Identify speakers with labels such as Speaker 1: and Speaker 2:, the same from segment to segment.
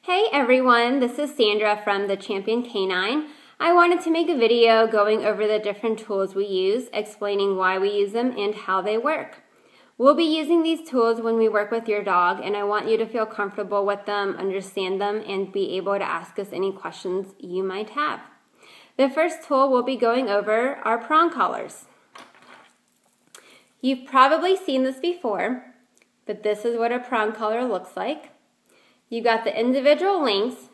Speaker 1: Hey everyone, this is Sandra from the Champion Canine. I wanted to make a video going over the different tools we use, explaining why we use them and how they work. We'll be using these tools when we work with your dog, and I want you to feel comfortable with them, understand them, and be able to ask us any questions you might have. The first tool we'll be going over are prong collars. You've probably seen this before, but this is what a prong collar looks like. You've got the individual links.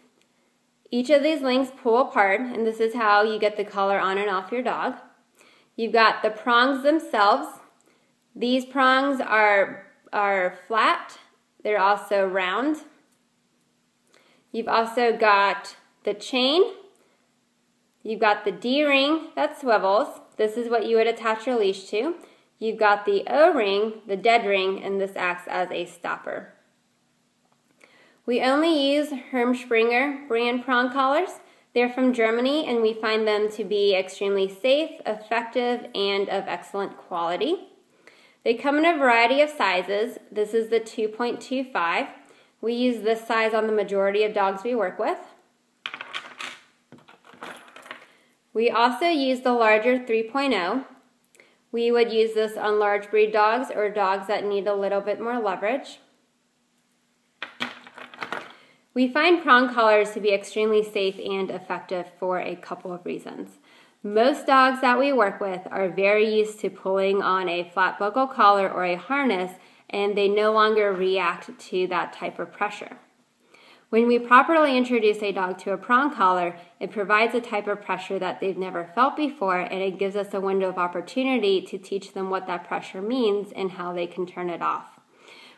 Speaker 1: Each of these links pull apart, and this is how you get the collar on and off your dog. You've got the prongs themselves. These prongs are flat. They're also round. You've also got the chain. You've got the D-ring that swivels. This is what you would attach your leash to. You've got the O-ring, the dead ring, and this acts as a stopper. We only use Hermspringer brand prong collars. They're from Germany, and we find them to be extremely safe, effective, and of excellent quality. They come in a variety of sizes. This is the 2.25. We use this size on the majority of dogs we work with. We also use the larger 3.0. We would use this on large breed dogs or dogs that need a little bit more leverage. We find prong collars to be extremely safe and effective for a couple of reasons. Most dogs that we work with are very used to pulling on a flat buckle collar or a harness, and they no longer react to that type of pressure. When we properly introduce a dog to a prong collar, it provides a type of pressure that they've never felt before, and it gives us a window of opportunity to teach them what that pressure means and how they can turn it off.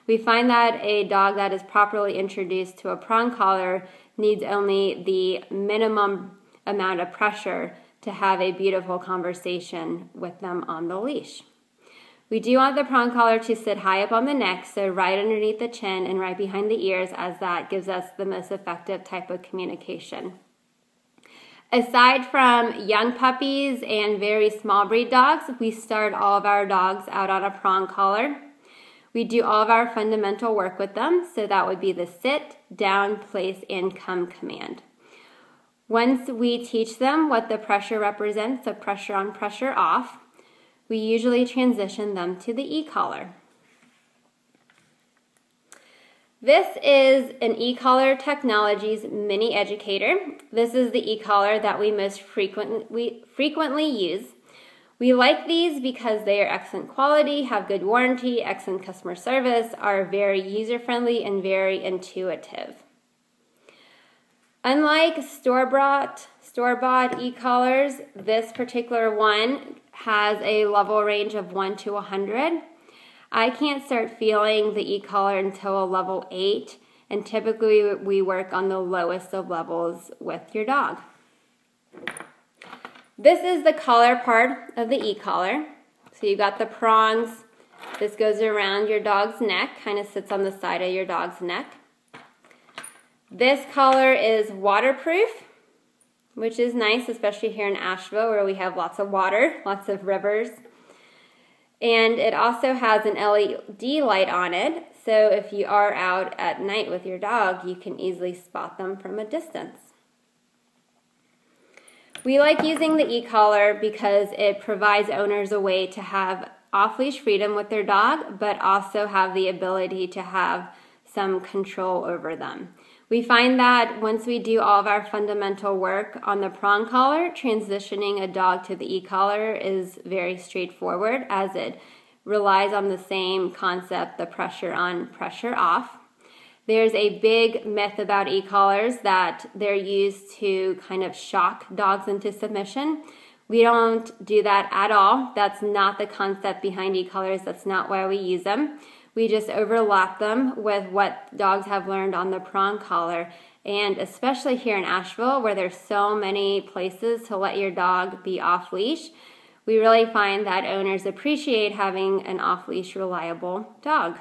Speaker 1: We find that a dog that is properly introduced to a prong collar needs only the minimum amount of pressure to have a beautiful conversation with them on the leash. We do want the prong collar to sit high up on the neck, so right underneath the chin and right behind the ears, as that gives us the most effective type of communication. Aside from young puppies and very small breed dogs, we start all of our dogs out on a prong collar. We do all of our fundamental work with them, so that would be the sit, down, place, and come command. Once we teach them what the pressure represents, so pressure on, pressure off, we usually transition them to the e-collar. This is an e-collar Technologies mini educator. This is the e-collar that we most frequently use. We like these because they are excellent quality, have good warranty, excellent customer service, are very user-friendly, and very intuitive. Unlike store-bought e-collars, this particular one has a level range of 1 to 100. I can't start feeling the e-collar until a level 8, and typically we work on the lowest of levels with your dog. This is the collar part of the e-collar. So you've got the prongs. This goes around your dog's neck, kind of sits on the side of your dog's neck. This collar is waterproof, which is nice, especially here in Asheville where we have lots of water, lots of rivers. And it also has an LED light on it, so if you are out at night with your dog, you can easily spot them from a distance. We like using the e-collar because it provides owners a way to have off-leash freedom with their dog, but also have the ability to have some control over them. We find that once we do all of our fundamental work on the prong collar, transitioning a dog to the e-collar is very straightforward, as it relies on the same concept, the pressure on, pressure off. There's a big myth about e-collars that they're used to kind of shock dogs into submission. We don't do that at all. That's not the concept behind e-collars. That's not why we use them. We just overlap them with what dogs have learned on the prong collar. And especially here in Asheville, where there's so many places to let your dog be off-leash, we really find that owners appreciate having an off-leash reliable dog.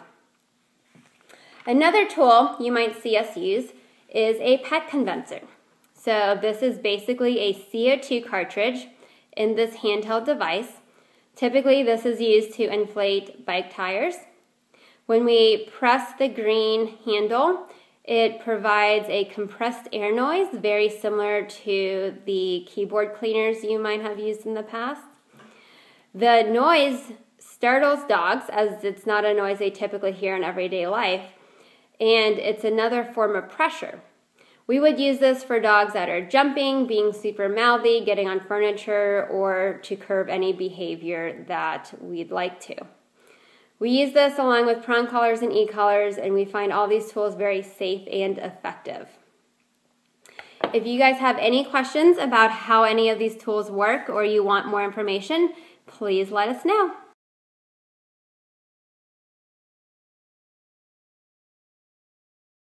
Speaker 1: Another tool you might see us use is a pet condenser. So this is basically a CO2 cartridge in this handheld device. Typically this is used to inflate bike tires. When we press the green handle, It provides a compressed air noise, very similar to the keyboard cleaners you might have used in the past. The noise startles dogs, as it's not a noise they typically hear in everyday life, and it's another form of pressure. We would use this for dogs that are jumping, being super mouthy, getting on furniture, or to curb any behavior that we'd like to. We use this along with prong collars and e-collars, and we find all these tools very safe and effective. If you guys have any questions about how any of these tools work or you want more information, please let us know.